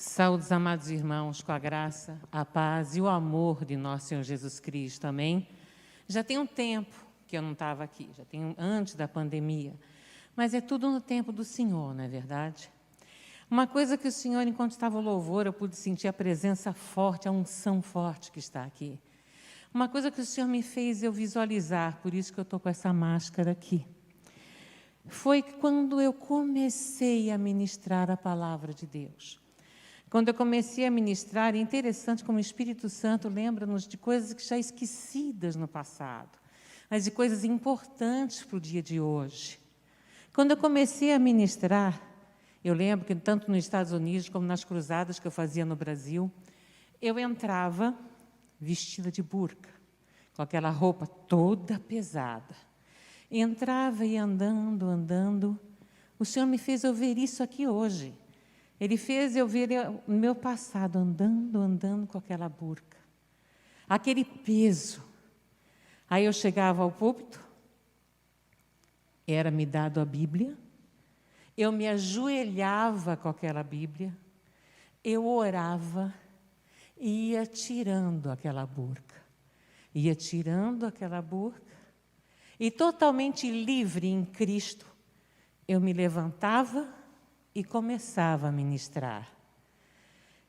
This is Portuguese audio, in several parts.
Saúdes, amados irmãos, com a graça, a paz e o amor de nosso Senhor Jesus Cristo, amém? Já tem um tempo que eu não estava aqui, já tem antes da pandemia, mas é tudo no tempo do Senhor, não é verdade? Uma coisa que o Senhor, enquanto estava o louvor, eu pude sentir a presença forte, a unção forte que está aqui. Uma coisa que o Senhor me fez eu visualizar, por isso que eu estou com essa máscara aqui, foi quando eu comecei a ministrar a palavra de Deus. Quando eu comecei a ministrar, é interessante como o Espírito Santo lembra-nos de coisas que já esquecidas no passado, mas de coisas importantes para o dia de hoje. Quando eu comecei a ministrar, eu lembro que tanto nos Estados Unidos como nas cruzadas que eu fazia no Brasil, eu entrava vestida de burca, com aquela roupa toda pesada. Entrava e andando. O Senhor me fez eu ver isso aqui hoje. Ele fez eu ver o meu passado andando com aquela burca. Aquele peso. Aí eu chegava ao púlpito, era-me dado a Bíblia, eu me ajoelhava com aquela Bíblia, eu orava e ia tirando aquela burca. Ia tirando aquela burca e totalmente livre em Cristo, eu me levantava e começava a ministrar.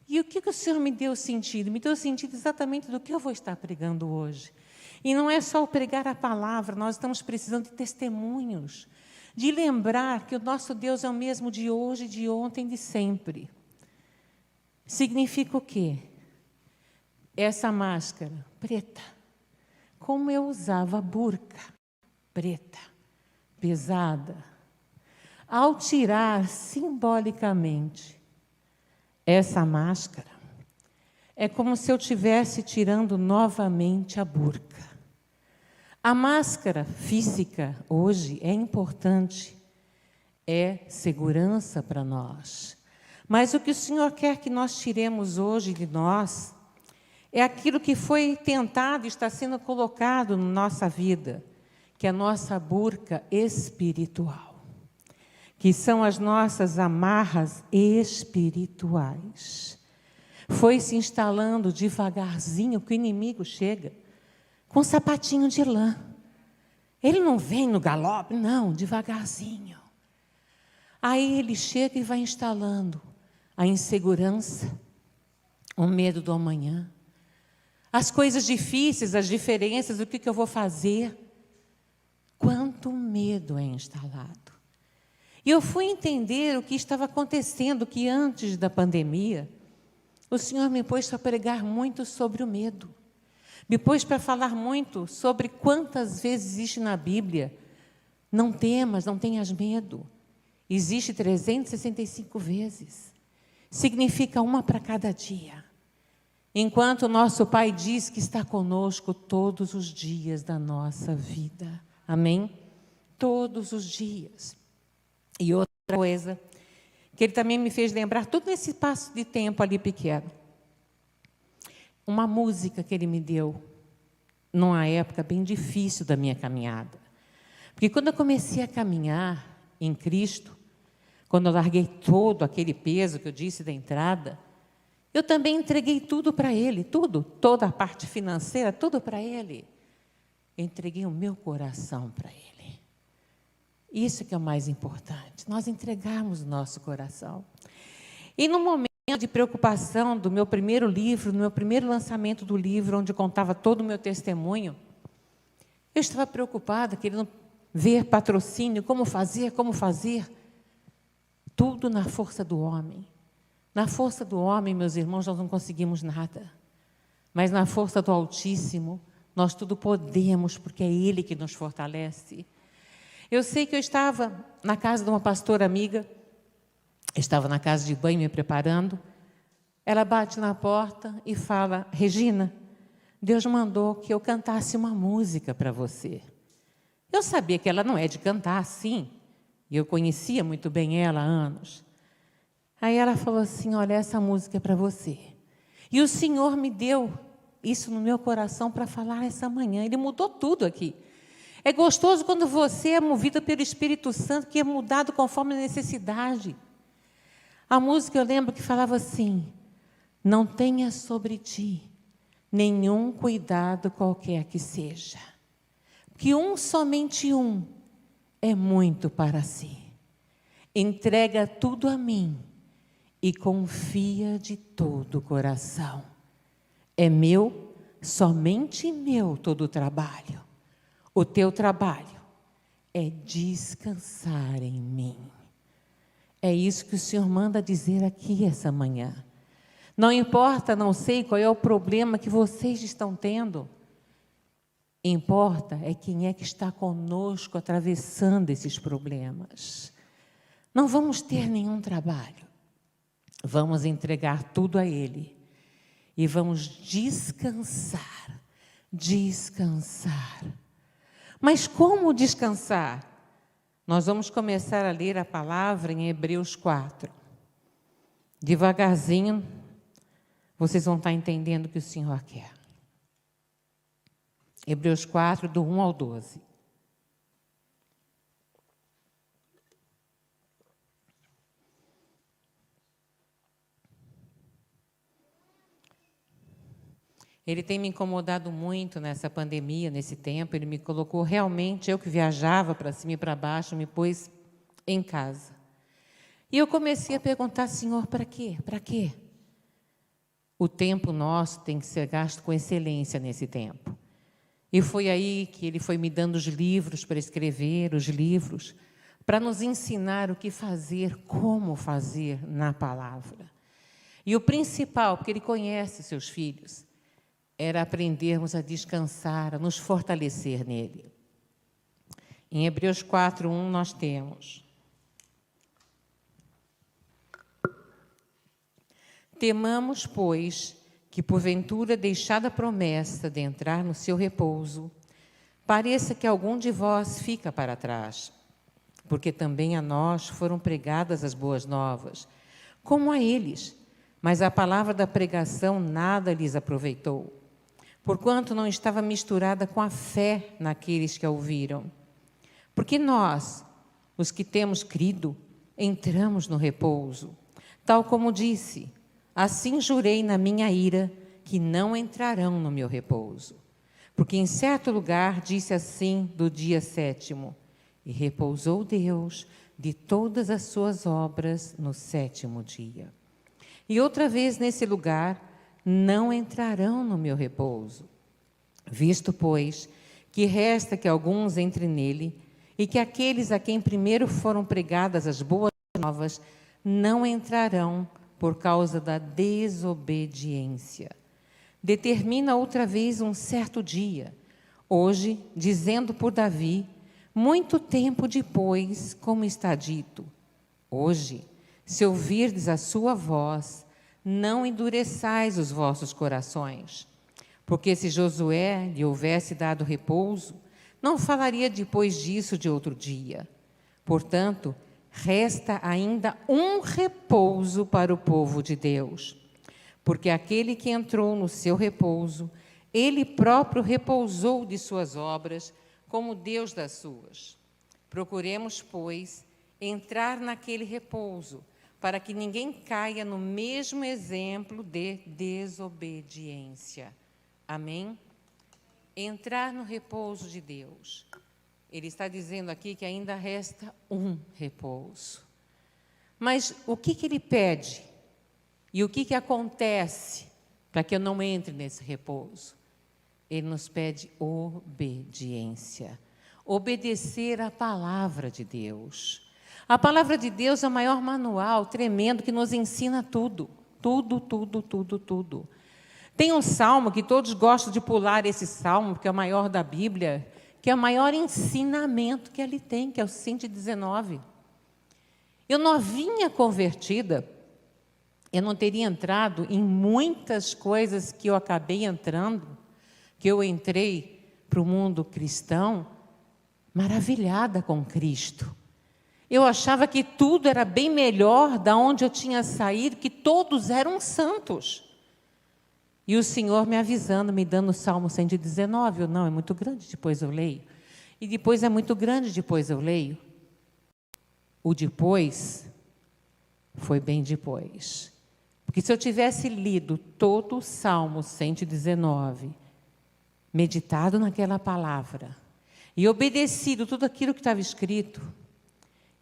E o que o Senhor me deu sentido? Me deu sentido exatamente do que eu vou estar pregando hoje. E não é só pregar a palavra, nós estamos precisando de testemunhos, de lembrar que o nosso Deus é o mesmo de hoje, de ontem, de sempre. Significa o quê? Essa máscara preta, como eu usava a burca preta, pesada, ao tirar simbolicamente essa máscara, é como se eu estivesse tirando novamente a burca. A máscara física, hoje, é importante, é segurança para nós. Mas o que o Senhor quer que nós tiremos hoje de nós é aquilo que foi tentado e está sendo colocado na nossa vida, que é a nossa burca espiritual, que são as nossas amarras espirituais. Foi se instalando devagarzinho, que o inimigo chega com um sapatinho de lã. Ele não vem no galope, não, devagarzinho. Aí ele chega e vai instalando a insegurança, o medo do amanhã, as coisas difíceis, as diferenças, o que eu vou fazer. Quanto medo é instalado. E eu fui entender o que estava acontecendo, que antes da pandemia, o Senhor me pôs para pregar muito sobre o medo. Me pôs para falar muito sobre quantas vezes existe na Bíblia, não temas, não tenhas medo. Existe 365 vezes. Significa uma para cada dia. Enquanto o nosso Pai diz que está conosco todos os dias da nossa vida. Amém? Todos os dias. E outra coisa, que Ele também me fez lembrar, tudo nesse espaço de tempo ali pequeno. Uma música que Ele me deu, numa época bem difícil da minha caminhada. Porque quando eu comecei a caminhar em Cristo, quando eu larguei todo aquele peso que eu disse da entrada, eu também entreguei tudo para Ele, tudo, toda a parte financeira, tudo para Ele. Eu entreguei o meu coração para Ele. Isso que é o mais importante, nós entregarmos o nosso coração. E no momento de preocupação do meu primeiro livro, no meu primeiro lançamento do livro, onde contava todo o meu testemunho, eu estava preocupada, querendo ver patrocínio, como fazer, tudo na força do homem. Na força do homem, meus irmãos, nós não conseguimos nada, mas na força do Altíssimo, nós tudo podemos, porque é Ele que nos fortalece. Eu sei que eu estava na casa de uma pastora amiga, estava na casa de banho me preparando, ela bate na porta e fala: Regina, Deus mandou que eu cantasse uma música para você. Eu sabia que ela não é de cantar assim, e eu conhecia muito bem ela há anos. Aí ela falou assim: olha, essa música é para você. E o Senhor me deu isso no meu coração para falar essa manhã, Ele mudou tudo aqui. É gostoso quando você é movido pelo Espírito Santo, que é mudado conforme a necessidade. A música eu lembro que falava assim: não tenha sobre ti nenhum cuidado qualquer que seja, que somente um é muito para si. Entrega tudo a mim e confia de todo o coração. É meu, somente meu todo o trabalho. O teu trabalho é descansar em mim. É isso que o Senhor manda dizer aqui essa manhã. Não importa, não sei qual é o problema que vocês estão tendo. Importa é quem é que está conosco atravessando esses problemas. Não vamos ter nenhum trabalho. Vamos entregar tudo a Ele. E vamos descansar. Descansar. Mas como descansar? Nós vamos começar a ler a palavra em Hebreus 4. Devagarzinho, vocês vão estar entendendo o que o Senhor quer. Hebreus 4, do 1 ao 12. Ele tem me incomodado muito nessa pandemia, nesse tempo. Ele me colocou realmente, eu que viajava para cima e para baixo, me pôs em casa. E eu comecei a perguntar: Senhor, para quê? Para quê? O tempo nosso tem que ser gasto com excelência nesse tempo. E foi aí que Ele foi me dando os livros para escrever, os livros, para nos ensinar o que fazer, como fazer na palavra. E o principal, porque Ele conhece seus filhos, era aprendermos a descansar, a nos fortalecer nele. Em Hebreus 4, 1, nós temos: temamos, pois, que porventura, deixada a promessa de entrar no seu repouso, pareça que algum de vós fica para trás, porque também a nós foram pregadas as boas novas, como a eles, mas a palavra da pregação nada lhes aproveitou, porquanto não estava misturada com a fé naqueles que a ouviram. Porque nós, os que temos crido, entramos no repouso, tal como disse: assim jurei na minha ira, que não entrarão no meu repouso. Porque em certo lugar disse assim do dia 7º, e repousou Deus de todas as suas obras no 7º dia. E outra vez nesse lugar, não entrarão no meu repouso. Visto, pois, que resta que alguns entrem nele, e que aqueles a quem primeiro foram pregadas as boas novas, não entrarão por causa da desobediência. Determina outra vez um certo dia, hoje, dizendo por Davi, muito tempo depois, como está dito: hoje, se ouvirdes a sua voz, não endureçais os vossos corações. Porque se Josué lhe houvesse dado repouso, não falaria depois disso de outro dia. Portanto, resta ainda um repouso para o povo de Deus. Porque aquele que entrou no seu repouso, ele próprio repousou de suas obras, como Deus das suas. Procuremos, pois, entrar naquele repouso, para que ninguém caia no mesmo exemplo de desobediência. Amém? Entrar no repouso de Deus. Ele está dizendo aqui que ainda resta um repouso. Mas o que Ele pede? E o que acontece para que eu não entre nesse repouso? Ele nos pede obediência. Obedecer à palavra de Deus. A palavra de Deus é o maior manual tremendo que nos ensina tudo. Tudo, tudo, tudo, tudo. Tem um salmo que todos gostam de pular esse salmo, porque é o maior da Bíblia, que é o maior ensinamento que ele tem, que é o 119. Eu novinha convertida, eu não teria entrado em muitas coisas que eu acabei entrando, que eu entrei para o mundo cristão, maravilhada com Cristo. Eu achava que tudo era bem melhor da onde eu tinha saído, que todos eram santos. E o Senhor me avisando, me dando o Salmo 119, não, é muito grande, depois eu leio. E depois é muito grande, depois eu leio. O depois Foi bem depois. Porque se eu tivesse lido todo o Salmo 119, meditado naquela palavra e obedecido tudo aquilo que estava escrito,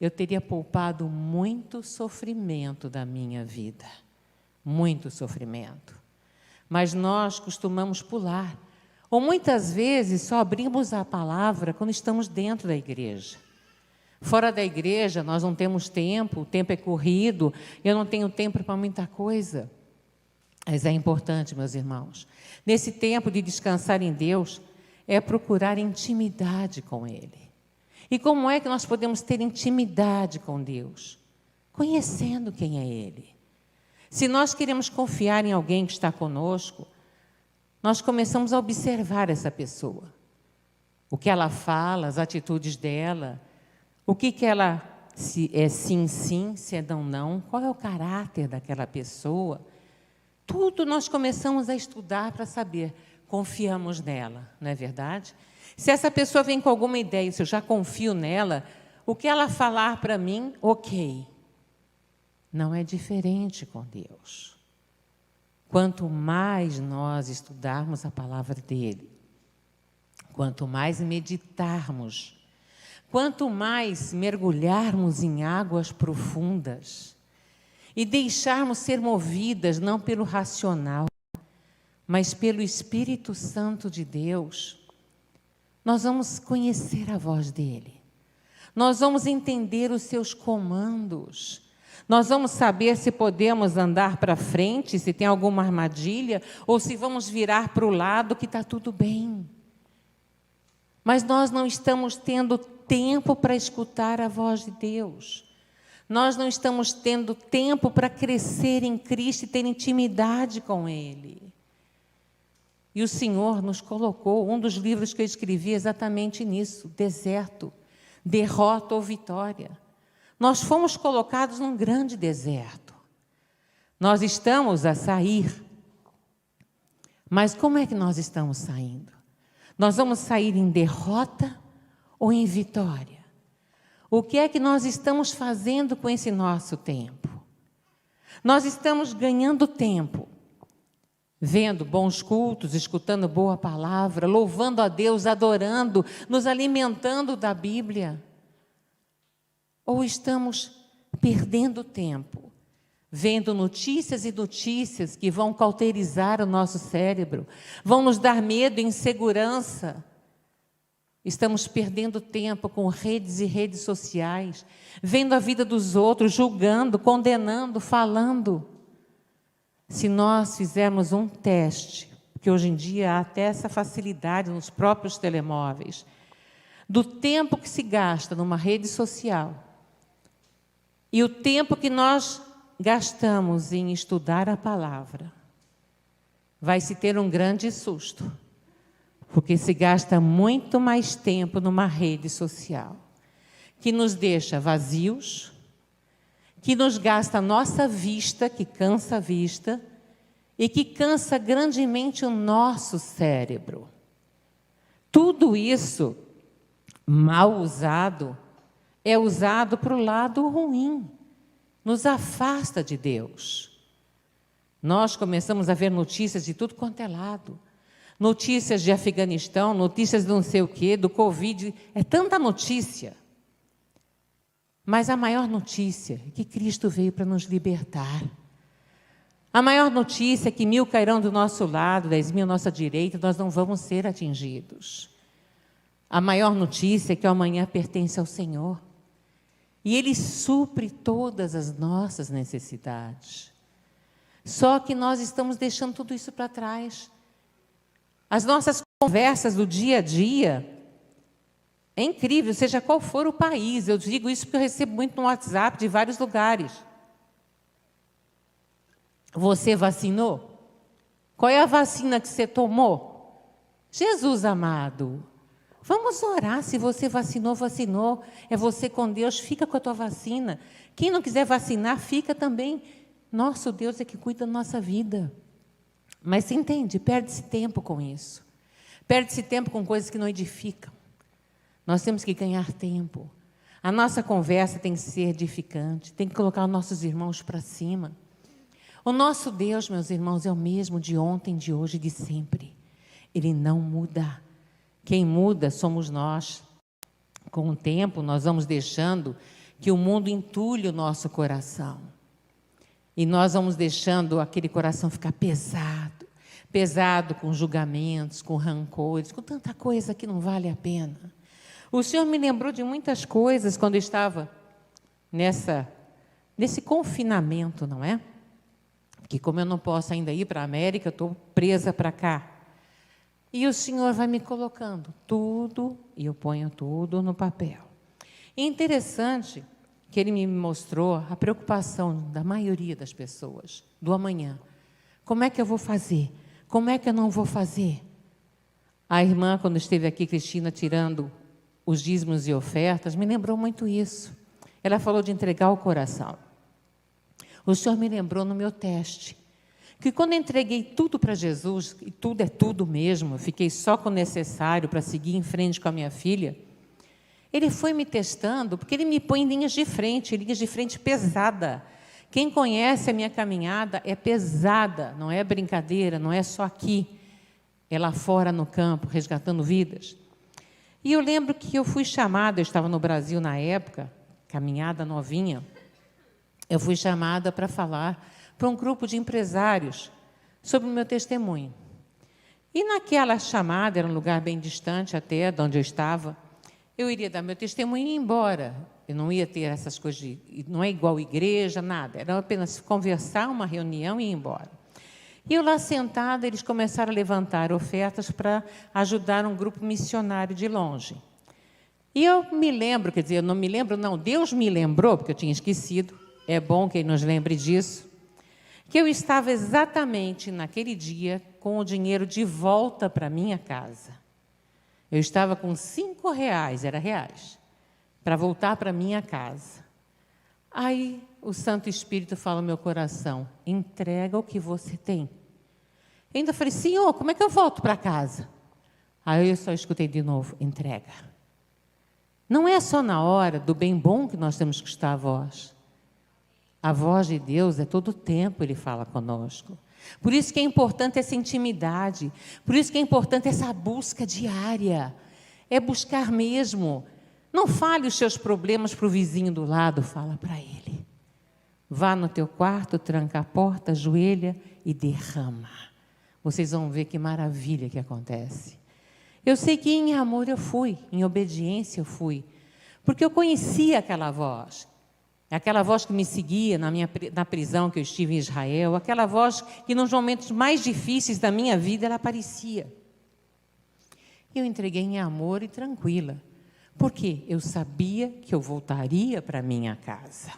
eu teria poupado muito sofrimento da minha vida. Muito sofrimento. Mas nós costumamos pular. Ou muitas vezes só abrimos a palavra quando estamos dentro da igreja. Fora da igreja nós não temos tempo, o tempo é corrido, eu não tenho tempo para muita coisa. Mas é importante, meus irmãos, nesse tempo de descansar em Deus, é procurar intimidade com Ele. E como é que nós podemos ter intimidade com Deus? Conhecendo quem é Ele. Se nós queremos confiar em alguém que está conosco, nós começamos a observar essa pessoa. O que ela fala, as atitudes dela, o que ela se é sim, sim, se é não, não, qual é o caráter daquela pessoa. Tudo nós começamos a estudar para saber, confiamos nela, não é verdade? Se essa pessoa vem com alguma ideia, se eu já confio nela, o que ela falar para mim, ok. Não é diferente com Deus. Quanto mais nós estudarmos a palavra dEle, quanto mais meditarmos, quanto mais mergulharmos em águas profundas e deixarmos ser movidas não pelo racional, mas pelo Espírito Santo de Deus, nós vamos conhecer a voz dEle. Nós vamos entender os seus comandos. Nós vamos saber se podemos andar para frente, se tem alguma armadilha, ou se vamos virar para o lado, que está tudo bem. Mas nós não estamos tendo tempo para escutar a voz de Deus. Nós não estamos tendo tempo para crescer em Cristo e ter intimidade com Ele. E o Senhor nos colocou, um dos livros que eu escrevi exatamente nisso, deserto, derrota ou vitória. Nós fomos colocados num grande deserto. Nós estamos a sair. Mas como é que nós estamos saindo? Nós vamos sair em derrota ou em vitória? O que é que nós estamos fazendo com esse nosso tempo? Nós estamos ganhando tempo, vendo bons cultos, escutando boa palavra, louvando a Deus, adorando, nos alimentando da Bíblia. Ou estamos perdendo tempo, vendo notícias e notícias que vão cauterizar o nosso cérebro, vão nos dar medo e insegurança. Estamos perdendo tempo com redes e redes sociais, vendo a vida dos outros, julgando, condenando, falando. Se nós fizermos um teste, porque hoje em dia há até essa facilidade nos próprios telemóveis, do tempo que se gasta numa rede social e o tempo que nós gastamos em estudar a palavra, vai se ter um grande susto, porque se gasta muito mais tempo numa rede social, que nos deixa vazios, que nos gasta a nossa vista, que cansa a vista, e que cansa grandemente o nosso cérebro. Tudo isso, mal usado, é usado para o lado ruim, nos afasta de Deus. Nós começamos a ver notícias de tudo quanto é lado, notícias de Afeganistão, notícias de não sei o quê, do Covid, é tanta notícia. Mas a maior notícia é que Cristo veio para nos libertar. A maior notícia é que 1000 cairão do nosso lado, 10.000 à nossa direita, nós não vamos ser atingidos. A maior notícia é que o amanhã pertence ao Senhor. E Ele supre todas as nossas necessidades. Só que nós estamos deixando tudo isso para trás. As nossas conversas do dia a dia, é incrível, seja qual for o país. Eu digo isso porque eu recebo muito no WhatsApp de vários lugares. Você vacinou? Qual é a vacina que você tomou? Jesus amado, vamos orar. Se você vacinou, vacinou. É você com Deus, fica com a tua vacina. Quem não quiser vacinar, fica também. Nosso Deus é que cuida da nossa vida. Mas você entende? Perde-se tempo com isso. Perde-se tempo com coisas que não edificam. Nós temos que ganhar tempo. A nossa conversa tem que ser edificante, tem que colocar os nossos irmãos para cima. O nosso Deus, meus irmãos, é o mesmo de ontem, de hoje e de sempre. Ele não muda. Quem muda somos nós. Com o tempo, nós vamos deixando que o mundo entulhe o nosso coração. E nós vamos deixando aquele coração ficar pesado. Pesado com julgamentos, com rancores, com tanta coisa que não vale a pena. O Senhor me lembrou de muitas coisas quando eu estava nesse confinamento, não é? Que como eu não posso ainda ir para a América, eu estou presa para cá. E o Senhor vai me colocando tudo, e eu ponho tudo no papel. E interessante que Ele me mostrou a preocupação da maioria das pessoas, do amanhã. Como é que eu vou fazer? Como é que eu não vou fazer? A irmã, quando esteve aqui, Cristina, tirando os dízimos e ofertas, me lembrou muito isso. Ela falou de entregar o coração. O Senhor me lembrou no meu teste, que quando eu entreguei tudo para Jesus, e tudo é tudo mesmo, eu fiquei só com o necessário para seguir em frente com a minha filha, Ele foi me testando, porque Ele me põe em linhas de frente pesada. Quem conhece a minha caminhada é pesada, não é brincadeira, não é só aqui, é lá fora no campo, resgatando vidas. E eu lembro que eu fui chamada, eu estava no Brasil na época, caminhada novinha, eu fui chamada para falar para um grupo de empresários sobre o meu testemunho. E naquela chamada, era um lugar bem distante até de onde eu estava, eu iria dar meu testemunho e ir embora. Eu não ia ter essas coisas, não é igual igreja, nada, era apenas conversar, uma reunião e ir embora. E eu lá sentada, eles começaram a levantar ofertas para ajudar um grupo missionário de longe. E eu me lembro, quer dizer, eu não me lembro, não, Deus me lembrou, porque eu tinha esquecido, é bom que Ele nos lembre disso, que eu estava exatamente naquele dia com o dinheiro de volta para minha casa. Eu estava com R$5, era reais, para voltar para minha casa. Aí o Santo Espírito fala no meu coração, entrega o que você tem. Eu ainda falei, Senhor, como é que eu volto para casa? Aí eu só escutei de novo, entrega. Não é só na hora do bem bom que nós temos que escutar a voz. A voz de Deus é todo o tempo, Ele fala conosco. Por isso que é importante essa intimidade, por isso que é importante essa busca diária. É buscar mesmo. Não fale os seus problemas para o vizinho do lado, fala para ele. Vá no teu quarto, tranca a porta, ajoelha e derrama. Vocês vão ver que maravilha que acontece. Eu sei que em amor eu fui, em obediência eu fui, porque eu conhecia aquela voz que me seguia na prisão que eu estive em Israel, aquela voz que nos momentos mais difíceis da minha vida ela aparecia. Eu entreguei em amor e tranquila, porque eu sabia que eu voltaria para minha casa.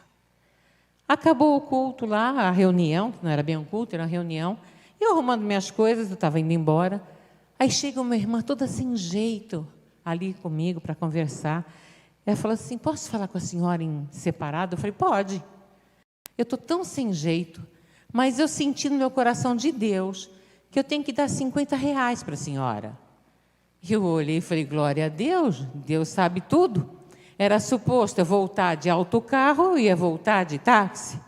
Acabou o culto lá, a reunião, que não era bem um culto, era uma reunião, eu arrumando minhas coisas, eu estava indo embora, aí chega uma irmã toda sem jeito, ali comigo para conversar, ela falou assim, posso falar com a senhora em separado? Eu falei, pode. Eu estou tão sem jeito, mas eu senti no meu coração de Deus que eu tenho que dar R$50 para a senhora. E eu olhei e falei, glória a Deus, Deus sabe tudo. Era suposto eu voltar de autocarro ou ia voltar de táxi?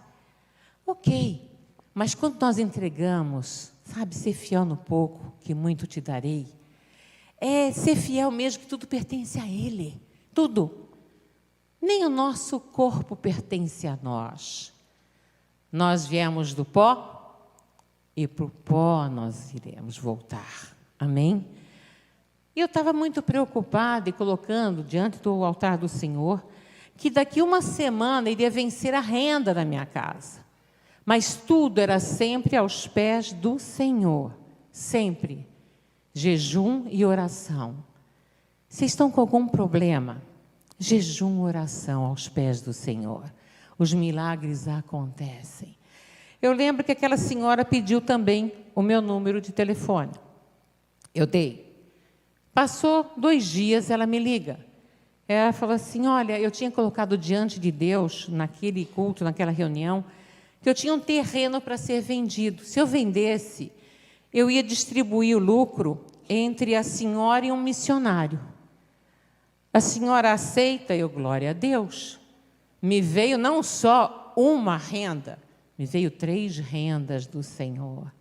Ok, mas quando nós entregamos, sabe, ser fiel no pouco, que muito te darei, é ser fiel mesmo que tudo pertence a Ele, tudo. Nem o nosso corpo pertence a nós. Nós viemos do pó e para o pó nós iremos voltar. Amém? E eu estava muito preocupada e colocando diante do altar do Senhor que daqui uma semana iria vencer a renda da minha casa. Mas tudo era sempre aos pés do Senhor. Sempre. Jejum e oração. Vocês estão com algum problema? Jejum, oração aos pés do Senhor. Os milagres acontecem. Eu lembro que aquela senhora pediu também o meu número de telefone. Eu dei. Passou 2 dias, ela me liga. Ela falou assim, olha, eu tinha colocado diante de Deus, naquele culto, naquela reunião, que eu tinha um terreno para ser vendido. Se eu vendesse, eu ia distribuir o lucro entre a senhora e um missionário. A senhora aceita? Eu, glória a Deus. Me veio não só uma renda, me veio 3 rendas do Senhor.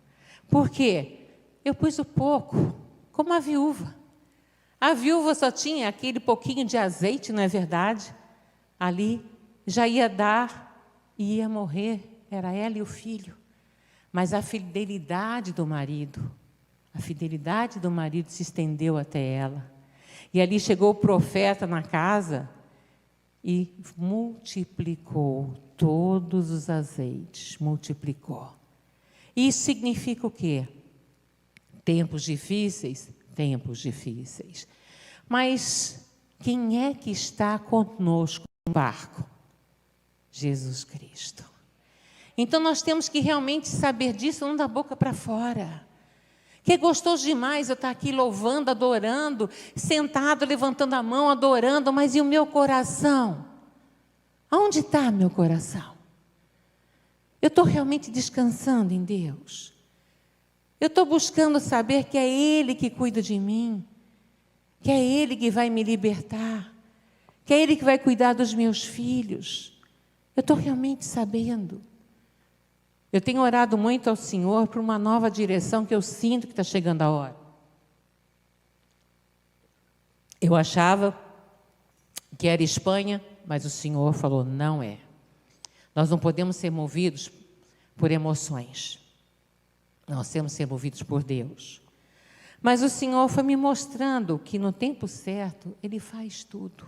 Por quê? Eu pus o pouco, como a viúva. A viúva só tinha aquele pouquinho de azeite, não é verdade? Ali já ia dar e ia morrer, era ela e o filho. Mas a fidelidade do marido se estendeu até ela. E ali chegou o profeta na casa e multiplicou todos os azeites, multiplicou. Isso significa o quê? Tempos difíceis, tempos difíceis. Mas quem é que está conosco no barco? Jesus Cristo. Então nós temos que realmente saber disso, não da boca para fora. Que é gostoso demais eu estar aqui louvando, adorando, sentado, levantando a mão, adorando, mas e o meu coração? Aonde está meu coração? Eu estou realmente descansando em Deus? Eu estou buscando saber que é Ele que cuida de mim, que é Ele que vai me libertar, que é Ele que vai cuidar dos meus filhos? Eu estou realmente sabendo? Eu tenho orado muito ao Senhor por uma nova direção que eu sinto que está chegando a hora. Eu achava que era Espanha, mas o Senhor falou, não é. Nós não podemos ser movidos por emoções. Nós temos que ser movidos por Deus. Mas o Senhor foi me mostrando que no tempo certo, Ele faz tudo.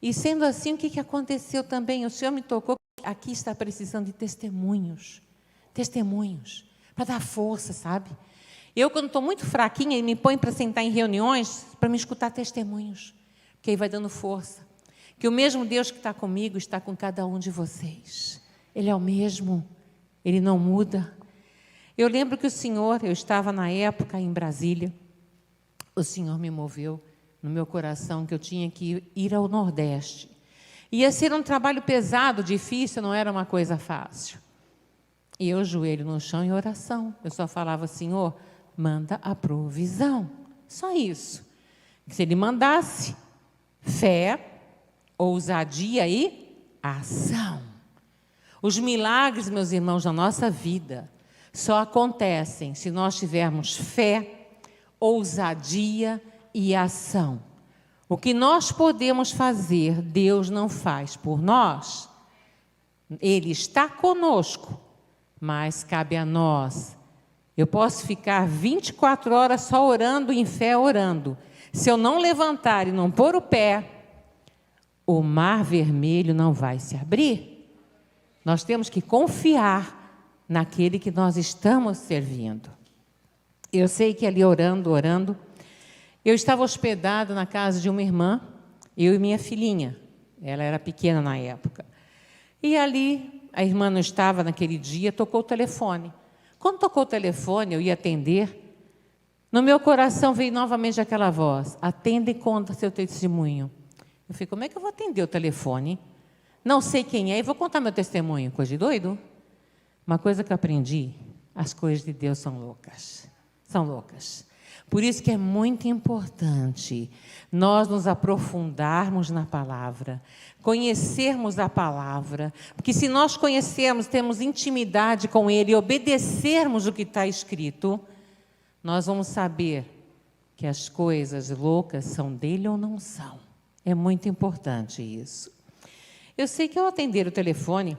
E sendo assim, o que aconteceu também? O Senhor me tocou. Aqui está precisando de testemunhos, para dar força, sabe? Eu, quando estou muito fraquinha, Ele me põe para sentar em reuniões, para me escutar testemunhos, porque aí vai dando força. Que o mesmo Deus que está comigo, está com cada um de vocês. Ele é o mesmo, Ele não muda. Eu lembro que o Senhor, eu estava na época em Brasília, o Senhor me moveu no meu coração que eu tinha que ir ao Nordeste. Ia ser um trabalho pesado, difícil, não era uma coisa fácil. E eu, joelho no chão, em oração. Eu só falava, Senhor, manda a provisão. Só isso. Se Ele mandasse, fé, ousadia e ação. Os milagres, meus irmãos, na nossa vida, só acontecem se nós tivermos fé, ousadia e ação. O que nós podemos fazer, Deus não faz por nós. Ele está conosco, mas cabe a nós. Eu posso ficar 24 horas só orando, em fé orando. Se eu não levantar e não pôr o pé, o mar vermelho não vai se abrir. Nós temos que confiar naquele que nós estamos servindo. Eu sei que ali orando, eu estava hospedada na casa de uma irmã, eu e minha filhinha. Ela era pequena na época. E ali, a irmã não estava naquele dia, tocou o telefone. Quando tocou o telefone, eu ia atender. No meu coração veio novamente aquela voz, atenda e conta seu testemunho. Eu falei, como é que eu vou atender o telefone? Não sei quem é e vou contar meu testemunho. Coisa de doido. Uma coisa que eu aprendi, as coisas de Deus são loucas. São loucas. Por isso que é muito importante nós nos aprofundarmos na palavra, conhecermos a palavra, porque se nós conhecermos, temos intimidade com Ele e obedecermos o que está escrito, nós vamos saber que as coisas loucas são dele ou não são. É muito importante isso. Eu sei que ao atender o telefone,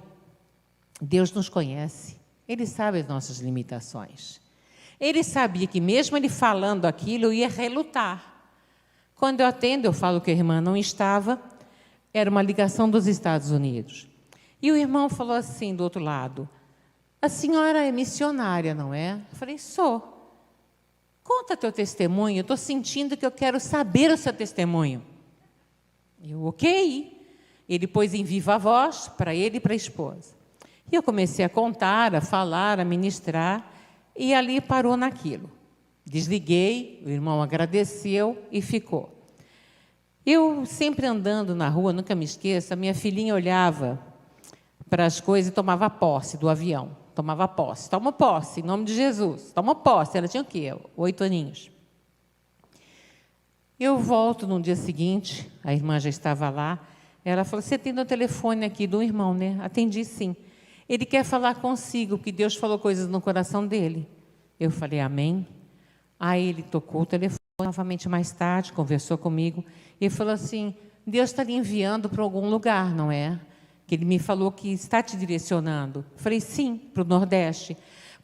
Deus nos conhece, Ele sabe as nossas limitações. Ele sabia que mesmo Ele falando aquilo, eu ia relutar. Quando eu atendo, eu falo que a irmã não estava, era uma ligação dos Estados Unidos. E o irmão falou assim, do outro lado, a senhora é missionária, não é? Eu falei, sou. Conta teu testemunho, eu estou sentindo que eu quero saber o seu testemunho. Eu, ok. Ele pôs em viva voz para ele e para a esposa. E eu comecei a contar, a falar, a ministrar, e ali parou naquilo. Desliguei, o irmão agradeceu e ficou. Eu sempre andando na rua, nunca me esqueço, a minha filhinha olhava para as coisas e tomava posse do avião. Tomava posse. Toma posse, em nome de Jesus. Toma posse. Ela tinha o quê? 8 aninhos. Eu volto no dia seguinte, a irmã já estava lá, ela falou, você tem o telefone aqui do irmão, né? Atendi sim. Ele quer falar consigo, porque Deus falou coisas no coração dele. Eu falei, amém. Aí ele tocou o telefone novamente mais tarde, conversou comigo, e falou assim, Deus está lhe enviando para algum lugar, não é? Que ele me falou que está te direcionando. Eu falei, sim, para o Nordeste.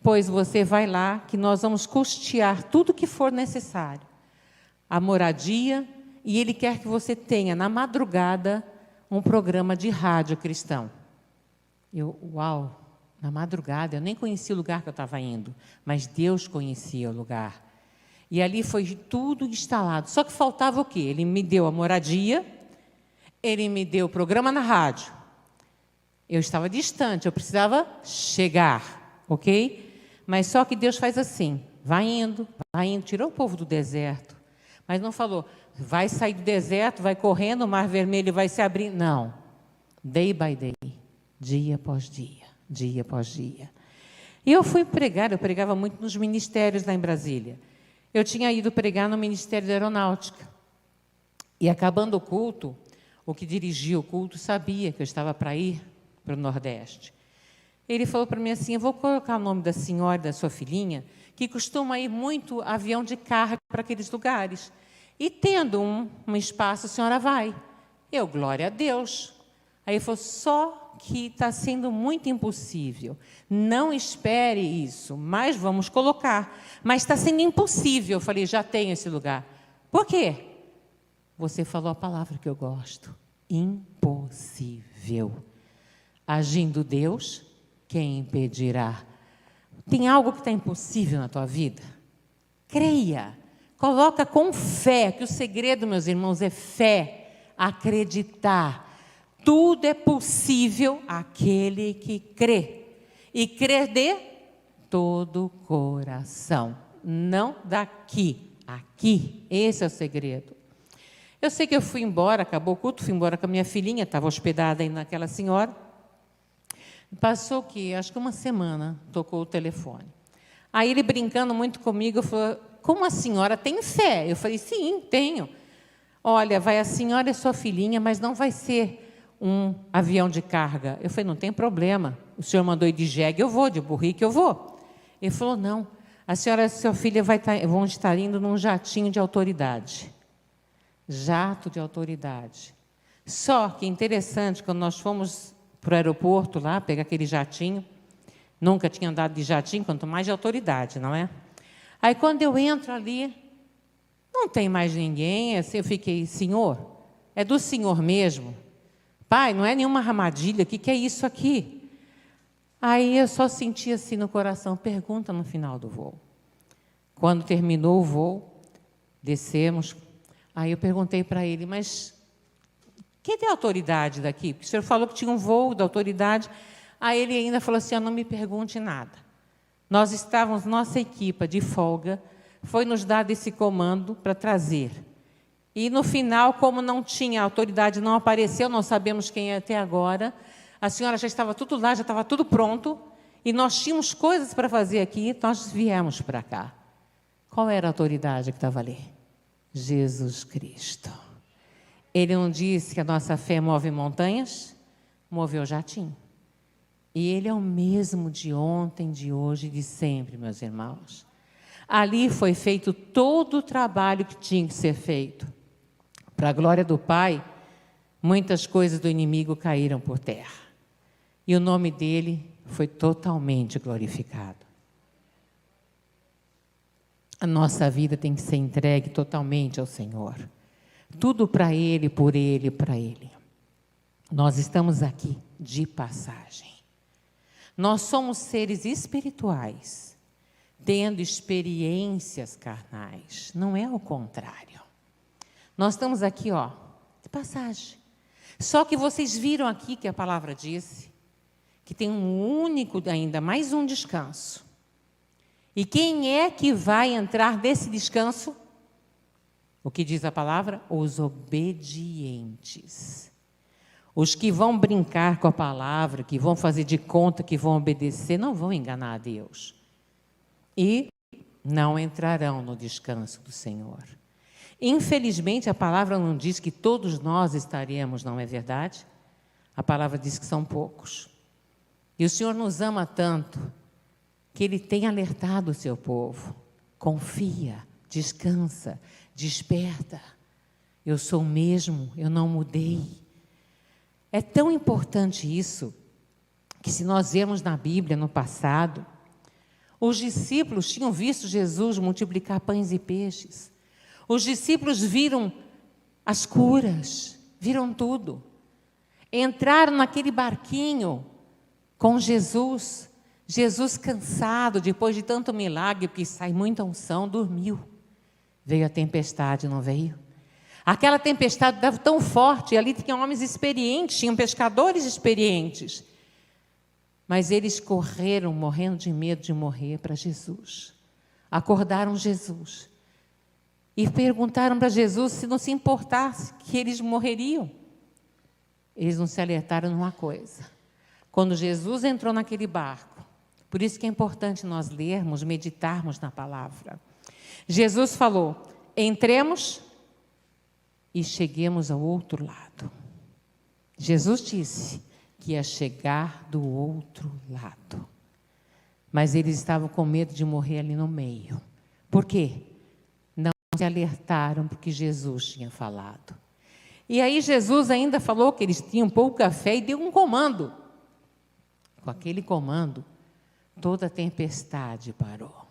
Pois você vai lá, que nós vamos custear tudo que for necessário. A moradia, e ele quer que você tenha, na madrugada, um programa de rádio cristão. Eu, uau, na madrugada, eu nem conhecia o lugar que eu estava indo, mas Deus conhecia o lugar. E ali foi tudo instalado. Só que faltava o quê? Ele me deu a moradia, ele me deu o programa na rádio. Eu estava distante, eu precisava chegar, ok? Mas só que Deus faz assim, vai indo, tirou o povo do deserto. Mas não falou, vai sair do deserto, vai correndo, o mar vermelho vai se abrir. Não, day by day, dia após dia, dia após dia. E eu fui pregar, eu pregava muito nos ministérios lá em Brasília. Eu tinha ido pregar no Ministério da Aeronáutica. E acabando o culto, o que dirigia o culto sabia que eu estava para ir para o Nordeste. Ele falou para mim assim, eu vou colocar o nome da senhora e da sua filhinha, que costuma ir muito avião de carga para aqueles lugares. E tendo um espaço, a senhora vai. Eu, glória a Deus. Aí ele falou, só que está sendo muito impossível. Não espere isso, mas vamos colocar. Mas está sendo impossível. Eu falei, já tenho esse lugar. Por quê? Você falou a palavra que eu gosto. Impossível. Agindo Deus, quem impedirá? Tem algo que está impossível na tua vida? Creia. Coloca com fé, que o segredo, meus irmãos, é fé. Acreditar. Tudo é possível àquele que crê. E crer de todo o coração. Não daqui, aqui. Esse é o segredo. Eu sei que eu fui embora, acabou o culto, fui embora com a minha filhinha, estava hospedada aí naquela senhora. Passou o quê? Acho que uma semana, tocou o telefone. Aí ele brincando muito comigo, falou, como a senhora tem fé? Eu falei, sim, tenho. Olha, vai a senhora e sua filhinha, mas não vai ser um avião de carga. Eu falei, não tem problema. O senhor mandou ir de jegue, eu vou, de burrique, eu vou. Ele falou, não, a senhora e sua filha vão estar indo num jatinho de autoridade. Jato de autoridade. Só que interessante, quando nós fomos para o aeroporto lá, pegar aquele jatinho, nunca tinha andado de jatinho, quanto mais de autoridade, não é? Aí quando eu entro ali, não tem mais ninguém, assim, eu fiquei, senhor, é do senhor mesmo? Pai, não é nenhuma armadilha, o que é isso aqui? Aí eu só senti assim no coração, pergunta no final do voo. Quando terminou o voo, descemos, aí eu perguntei para ele, mas quem tem autoridade daqui? Porque o senhor falou que tinha um voo da autoridade. Aí ele ainda falou assim, não me pergunte nada. Nós estávamos, nossa equipe de folga, foi nos dado esse comando para trazer. E no final, como não tinha, a autoridade não apareceu, não sabemos quem é até agora, a senhora já estava tudo lá, já estava tudo pronto, e nós tínhamos coisas para fazer aqui, nós viemos para cá. Qual era a autoridade que estava ali? Jesus Cristo. Ele não disse que a nossa fé move montanhas? Moveu jatinho. E Ele é o mesmo de ontem, de hoje e de sempre, meus irmãos. Ali foi feito todo o trabalho que tinha que ser feito. Para a glória do Pai, muitas coisas do inimigo caíram por terra. E o nome dele foi totalmente glorificado. A nossa vida tem que ser entregue totalmente ao Senhor. Tudo para Ele, por Ele, para Ele. Nós estamos aqui de passagem. Nós somos seres espirituais, tendo experiências carnais. Não é o contrário. Nós estamos aqui, ó, de passagem. Só que vocês viram aqui que a palavra disse que tem um único, ainda mais um descanso. E quem é que vai entrar nesse descanso? O que diz a palavra? Os obedientes. Os que vão brincar com a palavra, que vão fazer de conta que vão obedecer, não vão enganar a Deus. E não entrarão no descanso do Senhor. Infelizmente, a palavra não diz que todos nós estaremos, não é verdade? A palavra diz que são poucos. E o Senhor nos ama tanto que Ele tem alertado o seu povo. Confia, descansa, desperta. Eu sou o mesmo, eu não mudei. É tão importante isso, que se nós vemos na Bíblia, no passado, os discípulos tinham visto Jesus multiplicar pães e peixes. Os discípulos viram as curas, viram tudo. Entraram naquele barquinho com Jesus. Jesus, cansado, depois de tanto milagre, porque sai muita unção, dormiu. Veio a tempestade, não veio? Aquela tempestade estava tão forte, e ali tinham homens experientes, tinham pescadores experientes. Mas eles correram, morrendo de medo de morrer, para Jesus. Acordaram Jesus. E perguntaram para Jesus se não se importasse que eles morreriam. Eles não se alertaram numa coisa. Quando Jesus entrou naquele barco, por isso que é importante nós lermos, meditarmos na palavra. Jesus falou, entremos e cheguemos ao outro lado. Jesus disse que ia chegar do outro lado. Mas eles estavam com medo de morrer ali no meio. Por quê? Não se alertaram porque Jesus tinha falado. E aí Jesus ainda falou que eles tinham pouca fé e deu um comando. Com aquele comando, toda a tempestade parou.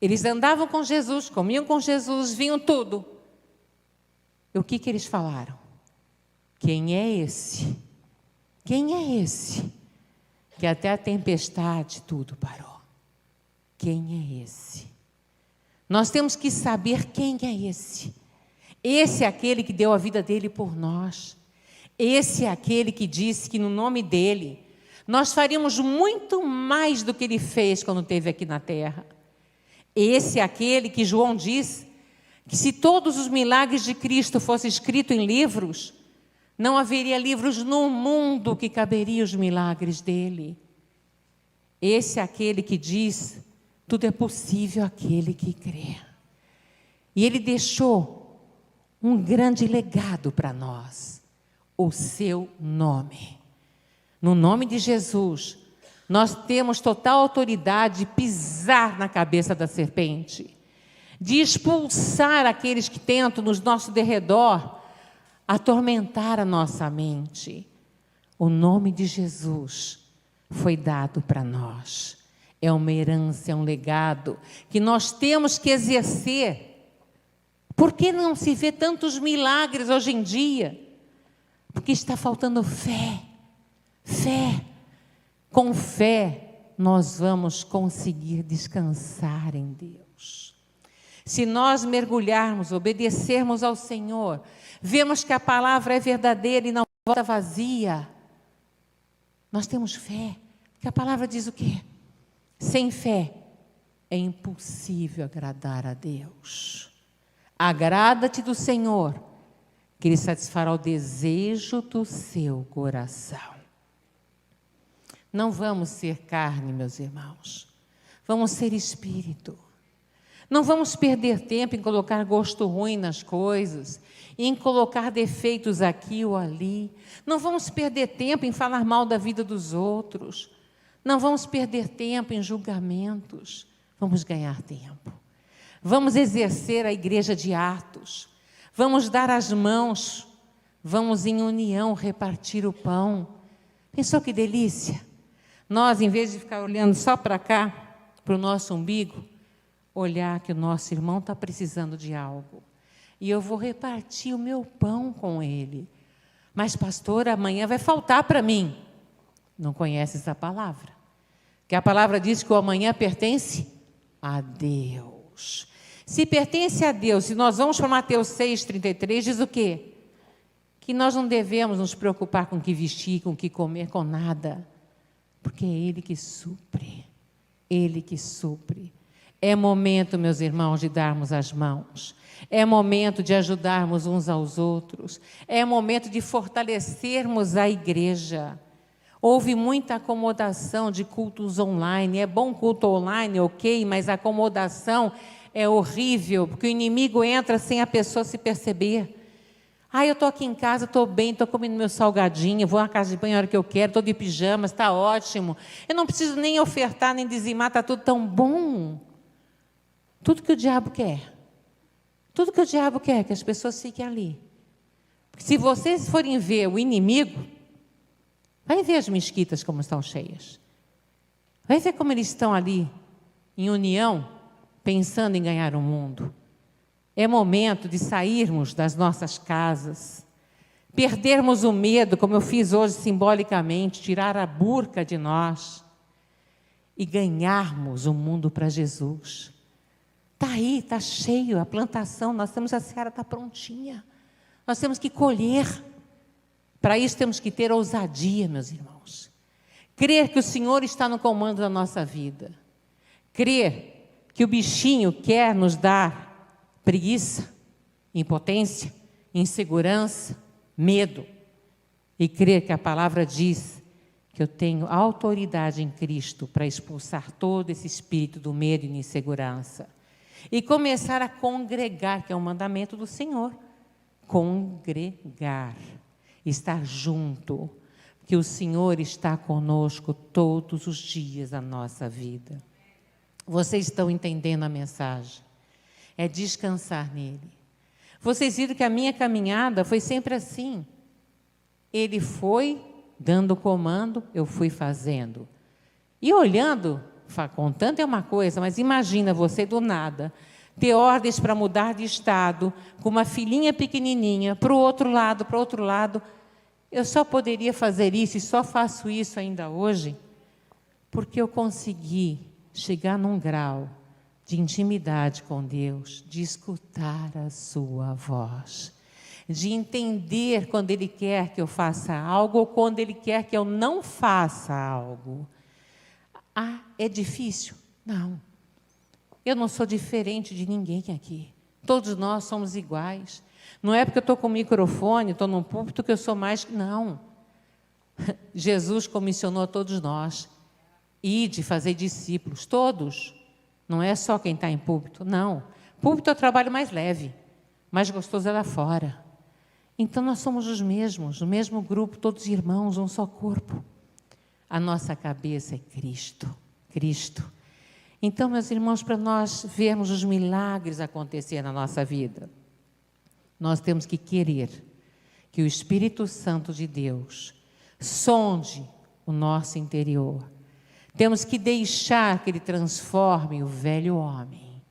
Eles andavam com Jesus, comiam com Jesus, vinham tudo. E o que eles falaram? Quem é esse? Quem é esse? Que até a tempestade tudo parou. Quem é esse? Nós temos que saber quem é esse. Esse é aquele que deu a vida dele por nós. Esse é aquele que disse que no nome dele nós faríamos muito mais do que ele fez quando esteve aqui na terra. Esse é aquele que João diz que se todos os milagres de Cristo fossem escritos em livros, não haveria livros no mundo que caberiam os milagres dele. Esse é aquele que diz, tudo é possível àquele que crê. E ele deixou um grande legado para nós, o seu nome. No nome de Jesus, nós temos total autoridade de pisar na cabeça da serpente, de expulsar aqueles que tentam nos nosso derredor atormentar a nossa mente. O nome de Jesus foi dado para nós. É uma herança, é um legado que nós temos que exercer. Por que não se vê tantos milagres hoje em dia? Porque está faltando fé. Fé. Com fé, nós vamos conseguir descansar em Deus. Se nós mergulharmos, obedecermos ao Senhor, vemos que a palavra é verdadeira e não volta vazia. Nós temos fé, porque a palavra diz o quê? Sem fé é impossível agradar a Deus. Agrada-te do Senhor, que Ele satisfará o desejo do seu coração. Não vamos ser carne, meus irmãos. Vamos ser espírito. Não vamos perder tempo em colocar gosto ruim nas coisas, em colocar defeitos aqui ou ali. Não vamos perder tempo em falar mal da vida dos outros. Não vamos perder tempo em julgamentos. Vamos ganhar tempo. Vamos exercer a igreja de Atos. Vamos dar as mãos. Vamos em união repartir o pão. Pensou que delícia? Nós, em vez de ficar olhando só para cá, para o nosso umbigo, olhar que o nosso irmão está precisando de algo. E eu vou repartir o meu pão com ele. Mas, pastor, amanhã vai faltar para mim. Não conhece essa palavra? Que a palavra diz que o amanhã pertence a Deus. Se pertence a Deus, se nós vamos para Mateus 6,33, diz o quê? Que nós não devemos nos preocupar com o que vestir, com o que comer, com nada. Porque é Ele que supre. Ele que supre. É momento, meus irmãos, de darmos as mãos. É momento de ajudarmos uns aos outros. É momento de fortalecermos a igreja. Houve muita acomodação de cultos online. É bom culto online, ok, mas a acomodação é horrível, porque o inimigo entra sem a pessoa se perceber. Ah, eu estou aqui em casa, estou bem, estou comendo meu salgadinho, vou na casa de banho a hora que eu quero, estou de pijamas, está ótimo. Eu não preciso nem ofertar, nem dizimar, está tudo tão bom. Tudo que o diabo quer. Tudo que o diabo quer é que as pessoas fiquem ali. Porque se vocês forem ver o inimigo, vai ver as mesquitas como estão cheias. Vai ver como eles estão ali, em união, pensando em ganhar o mundo. É momento de sairmos das nossas casas, perdermos o medo, como eu fiz hoje simbolicamente, tirar a burca de nós e ganharmos o mundo para Jesus. Está aí, está cheio a plantação, a seara está prontinha. Nós temos que colher. Para isso temos que ter ousadia, meus irmãos. Crer que o Senhor está no comando da nossa vida. Crer que o bichinho quer nos dar preguiça, impotência, insegurança, medo. E crer que a palavra diz que eu tenho autoridade em Cristo para expulsar todo esse espírito do medo e da insegurança. E começar a congregar, que é um mandamento do Senhor. Congregar, estar junto, porque o Senhor está conosco todos os dias da nossa vida. Vocês estão entendendo a mensagem? É descansar nele. Vocês viram que a minha caminhada foi sempre assim. Ele foi dando comando, eu fui fazendo. E olhando, contando é uma coisa, mas imagina você do nada, ter ordens para mudar de estado, com uma filhinha pequenininha, para o outro lado. Eu só poderia fazer isso e só faço isso ainda hoje, porque eu consegui chegar num grau de intimidade com Deus, de escutar a sua voz, de entender quando Ele quer que eu faça algo ou quando Ele quer que eu não faça algo. Ah, é difícil? Não. Eu não sou diferente de ninguém aqui. Todos nós somos iguais. Não é porque eu estou com o microfone, estou num púlpito que eu sou mais... Não. Jesus comissionou a todos nós. Ide fazer discípulos, todos. Não é só quem está em púlpito, não. Púlpito é o trabalho mais leve, mais gostoso é lá fora. Então nós somos os mesmos, o mesmo grupo, todos irmãos, um só corpo. A nossa cabeça é Cristo, Cristo. Então, meus irmãos, para nós vermos os milagres acontecer na nossa vida, nós temos que querer que o Espírito Santo de Deus sonde o nosso interior. Temos que deixar que Ele transforme o velho homem,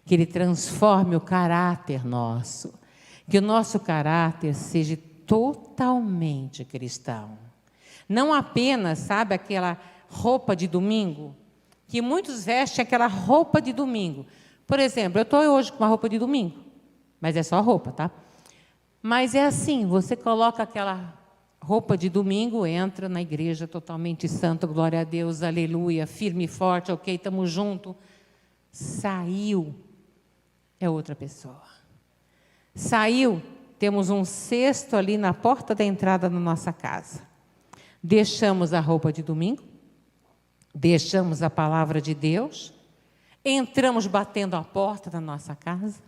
que Ele transforme o caráter nosso, que o nosso caráter seja totalmente cristão. Não apenas, sabe, aquela roupa de domingo, que muitos vestem aquela roupa de domingo. Por exemplo, eu estou hoje com uma roupa de domingo, mas é só roupa, tá? Mas é assim, você coloca aquela roupa de domingo, entra na igreja totalmente santo, glória a Deus, aleluia, firme e forte, ok, estamos juntos. Saiu, é outra pessoa. Saiu, temos um cesto ali na porta da entrada da nossa casa. Deixamos a roupa de domingo, deixamos a palavra de Deus, entramos batendo a porta da nossa casa,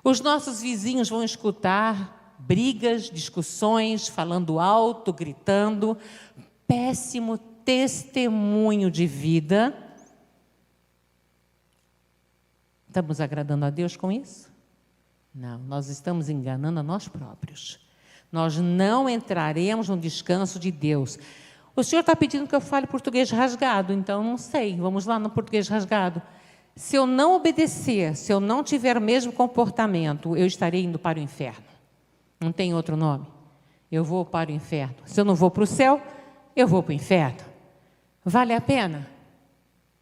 os nossos vizinhos vão escutar brigas, discussões, falando alto, gritando, péssimo testemunho de vida. Estamos agradando a Deus com isso? Não, nós estamos enganando a nós próprios. Nós não entraremos no descanso de Deus. O Senhor está pedindo que eu fale português rasgado, então não sei, vamos lá no português rasgado. Se eu não obedecer, se eu não tiver o mesmo comportamento, eu estarei indo para o inferno. Não tem outro nome. Eu vou para o inferno. Se eu não vou para o céu, eu vou para o inferno. Vale a pena?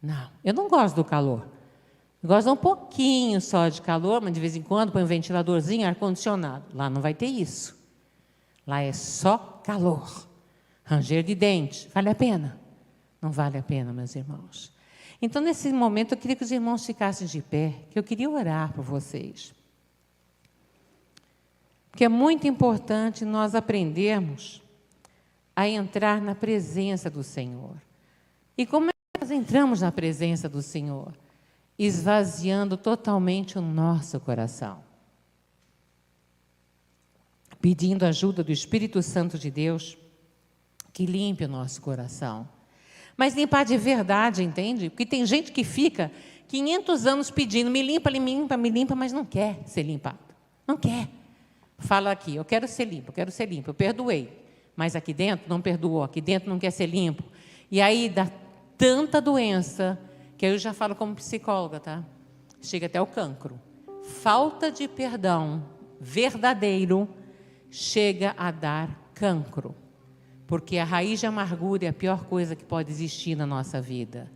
Não, eu não gosto do calor. Eu gosto de um pouquinho só de calor, mas de vez em quando põe um ventiladorzinho, ar-condicionado. Lá não vai ter isso. Lá é só calor. Ranger de dente. Vale a pena? Não vale a pena, meus irmãos. Então, nesse momento, eu queria que os irmãos ficassem de pé, que eu queria orar por vocês. Porque é muito importante nós aprendermos a entrar na presença do Senhor. E como é que nós entramos na presença do Senhor? esvaziando totalmente o nosso coração, pedindo a ajuda do Espírito Santo de Deus, que limpe o nosso coração. Mas limpar de verdade, entende? Porque tem gente que fica 500 anos pedindo, me limpa, me limpa, mas não quer ser limpado. Não quer. Fala aqui, eu quero ser limpo, eu perdoei. Mas aqui dentro não perdoou, aqui dentro não quer ser limpo. E aí dá tanta doença, que eu já falo como psicóloga, tá? Chega até o cancro. Falta de perdão verdadeiro chega a dar cancro. Porque a raiz de amargura é a pior coisa que pode existir na nossa vida.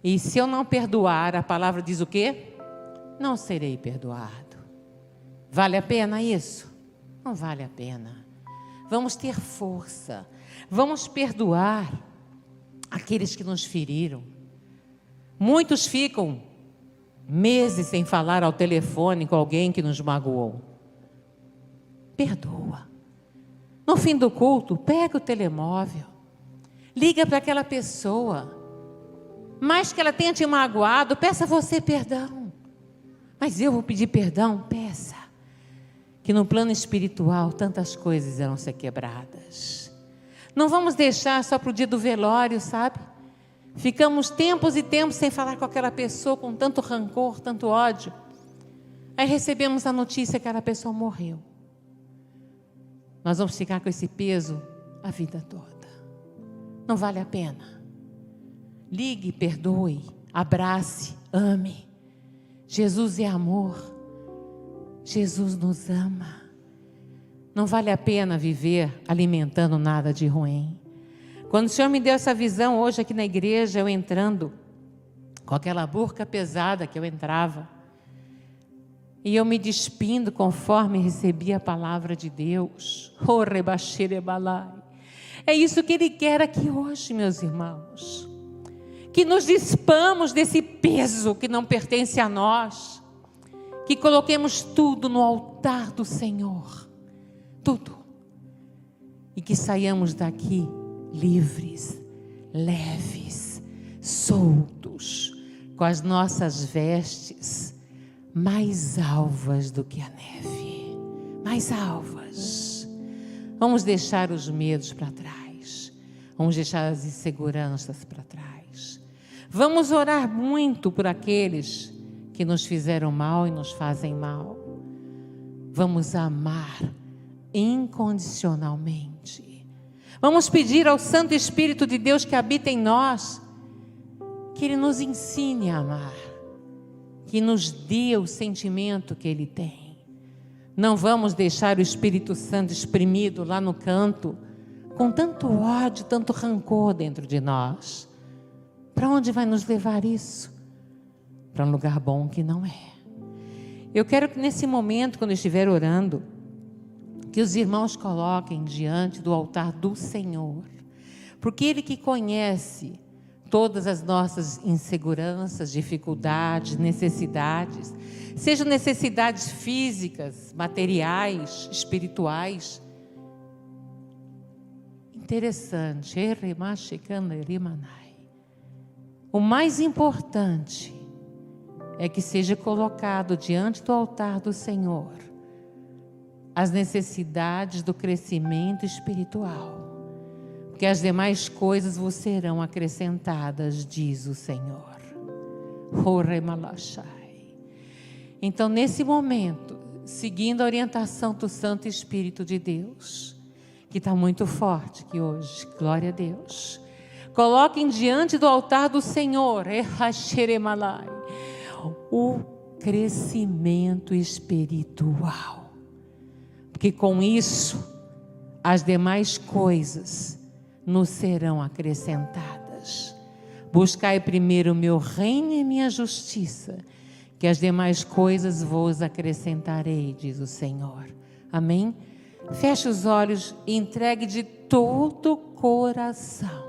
E se eu não perdoar, a palavra diz o quê? Não serei perdoado. Vale a pena isso? Não vale a pena. Vamos ter força. Vamos perdoar aqueles que nos feriram. Muitos ficam meses sem falar ao telefone com alguém que nos magoou. Perdoa. No fim do culto, pega o telemóvel, liga para aquela pessoa, mais que ela tenha te magoado, peça você perdão. Mas eu vou pedir perdão? Peça. Que no plano espiritual tantas coisas irão ser quebradas. Não vamos deixar só para o dia do velório, sabe? Ficamos tempos e tempos sem falar com aquela pessoa, com tanto rancor, tanto ódio. Aí recebemos a notícia que aquela pessoa morreu. Nós vamos ficar com esse peso a vida toda. Não vale a pena. Ligue, perdoe, abrace, ame. Jesus é amor. Jesus nos ama. Não vale a pena viver alimentando nada de ruim. Quando o Senhor me deu essa visão hoje aqui na igreja, eu entrando com aquela burca pesada que eu entrava, e eu me despindo conforme recebi a palavra de Deus. É isso que Ele quer aqui hoje, meus irmãos. Que nos despamos desse peso que não pertence a nós. Que coloquemos tudo no altar do Senhor. Tudo. E que saiamos daqui livres, leves, soltos, com as nossas vestes mais alvas do que a neve, mais alvas. Vamos deixar os medos para trás, vamos deixar as inseguranças para trás. Vamos orar muito por aqueles que nos fizeram mal e nos fazem mal. Vamos amar incondicionalmente. Vamos pedir ao Santo Espírito de Deus que habita em nós, que Ele nos ensine a amar, que nos dê o sentimento que Ele tem. Não vamos deixar o Espírito Santo espremido lá no canto, com tanto ódio, tanto rancor dentro de nós. Para onde vai nos levar isso? Para um lugar bom que não é. Eu quero que nesse momento, quando eu estiver orando, que os irmãos coloquem diante do altar do Senhor, porque Ele que conhece todas as nossas inseguranças, dificuldades, necessidades, sejam necessidades físicas, materiais, espirituais. Interessante. O mais importante é que seja colocado diante do altar do Senhor as necessidades do crescimento espiritual. Porque as demais coisas vos serão acrescentadas, diz o Senhor. Então, nesse momento, seguindo a orientação do Santo Espírito de Deus, que está muito forte aqui hoje, glória a Deus, coloquem diante do altar do Senhor, o crescimento espiritual. Porque com isso, as demais coisas nos serão acrescentadas. Buscai primeiro o meu reino e minha justiça, que as demais coisas vos acrescentarei, diz o Senhor. Amém? Feche os olhos e entregue de todo o coração.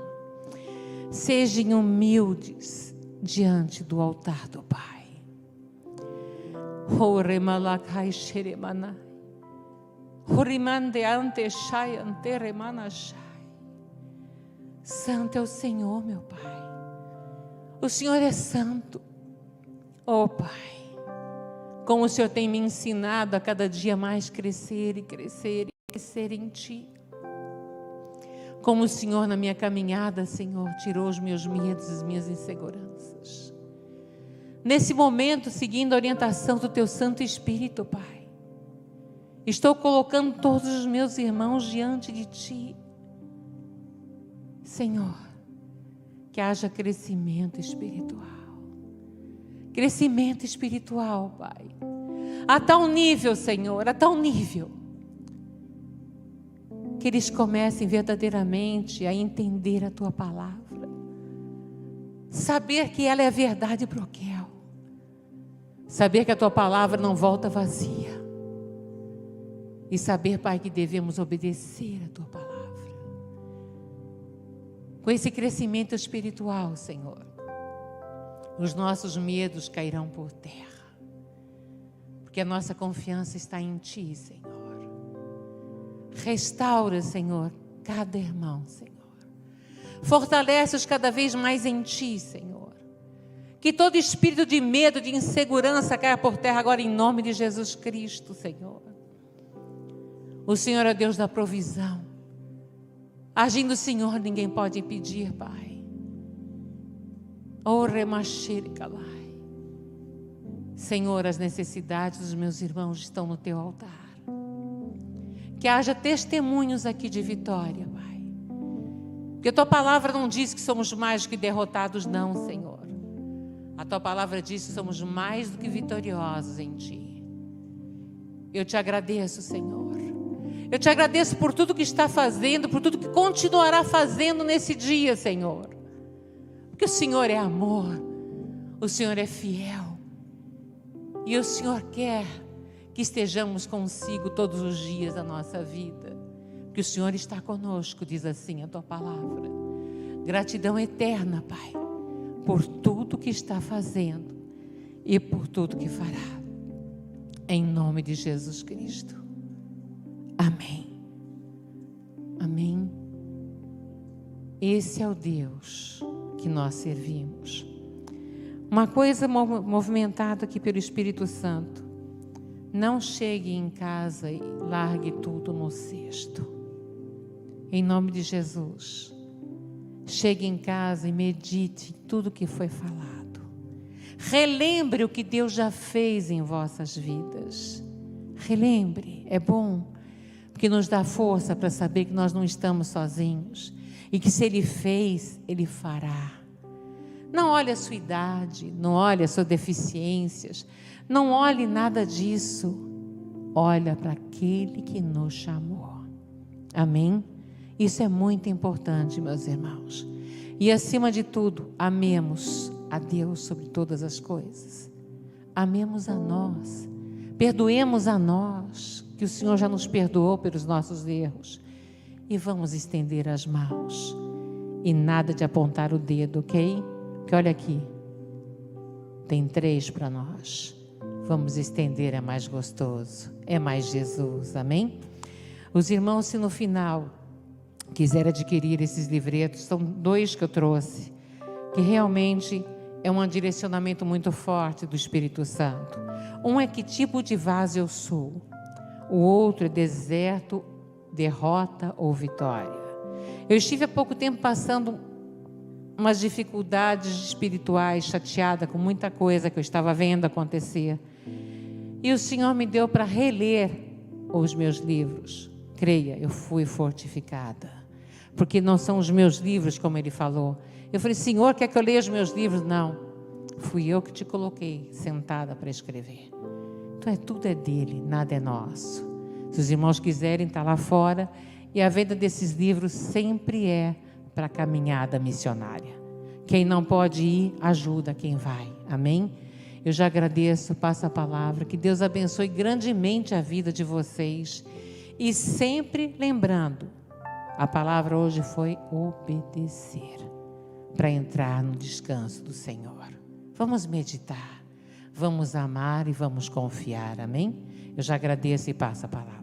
Sejam humildes diante do altar do Pai. Santo é o Senhor, meu Pai. O Senhor é santo. Oh, Pai, como o Senhor tem me ensinado a cada dia mais crescer e crescer e crescer em Ti. Como o Senhor na minha caminhada, Senhor, tirou os meus medos e as minhas inseguranças. Nesse momento, seguindo a orientação do Teu Santo Espírito, Pai, estou colocando todos os meus irmãos diante de Ti. Senhor, que haja crescimento espiritual. Crescimento espiritual, Pai. A tal nível, Senhor, a tal nível, que eles comecem verdadeiramente a entender a Tua palavra. Saber que ela é a verdade broquel. Saber que a Tua palavra não volta vazia. E saber, Pai, que devemos obedecer a Tua palavra. Com esse crescimento espiritual, Senhor, os nossos medos cairão por terra. Porque a nossa confiança está em Ti, Senhor. Restaura, Senhor, cada irmão, Senhor. Fortalece-os cada vez mais em Ti, Senhor. Que todo espírito de medo, de insegurança caia por terra agora em nome de Jesus Cristo, Senhor. O Senhor é Deus da provisão. Agindo o Senhor, ninguém pode impedir, Pai. Oh, remachirikalai. Senhor, as necessidades dos meus irmãos estão no Teu altar. Que haja testemunhos aqui de vitória, Pai. Porque a Tua palavra não diz que somos mais do que derrotados, não, Senhor. A Tua palavra diz que somos mais do que vitoriosos em Ti. Eu Te agradeço, Senhor. Eu Te agradeço por tudo que está fazendo, por tudo que continuará fazendo nesse dia, Senhor. Porque o Senhor é amor, o Senhor é fiel. E o Senhor quer que estejamos consigo todos os dias da nossa vida. Porque o Senhor está conosco, diz assim a Tua palavra. Gratidão eterna, Pai, por tudo que está fazendo e por tudo que fará. Em nome de Jesus Cristo. Amém. Amém. Esse é o Deus que nós servimos. Uma coisa movimentada aqui pelo Espírito Santo. Não chegue em casa e largue tudo no cesto. Em nome de Jesus. Chegue em casa e medite em tudo que foi falado. Relembre o que Deus já fez em vossas vidas. Relembre, é bom, porque nos dá força para saber que nós não estamos sozinhos. E que se Ele fez, Ele fará. Não olhe a sua idade, não olhe as suas deficiências, não olhe nada disso. Olha para aquele que nos chamou. Amém? Isso é muito importante, meus irmãos. E acima de tudo, amemos a Deus sobre todas as coisas. Amemos a nós. Perdoemos a nós, que o Senhor já nos perdoou pelos nossos erros. E vamos estender as mãos. E nada de apontar o dedo, ok? Porque olha aqui, tem 3 para nós. Vamos estender, é mais gostoso, é mais Jesus, amém? Os irmãos, se no final quiser adquirir esses livretos, são 2 que eu trouxe, que realmente é um direcionamento muito forte do Espírito Santo. Um é que tipo de vaso eu sou, o outro é deserto, derrota ou vitória. Eu estive há pouco tempo passando umas dificuldades espirituais, chateada com muita coisa que eu estava vendo acontecer. E o Senhor me deu para reler os meus livros. Creia, eu fui fortificada. Porque não são os meus livros, como Ele falou. Eu falei, Senhor, quer que eu leia os meus livros? Não. Fui eu que te coloquei sentada para escrever. Então tudo é dele, nada é nosso. Se os irmãos quiserem, está lá fora. E a venda desses livros sempre é para a caminhada missionária. Quem não pode ir, ajuda quem vai. Amém? Eu já agradeço, passo a palavra. Que Deus abençoe grandemente a vida de vocês. E sempre lembrando, a palavra hoje foi obedecer, para entrar no descanso do Senhor. Vamos meditar, vamos amar e vamos confiar. Amém? Eu já agradeço e passo a palavra.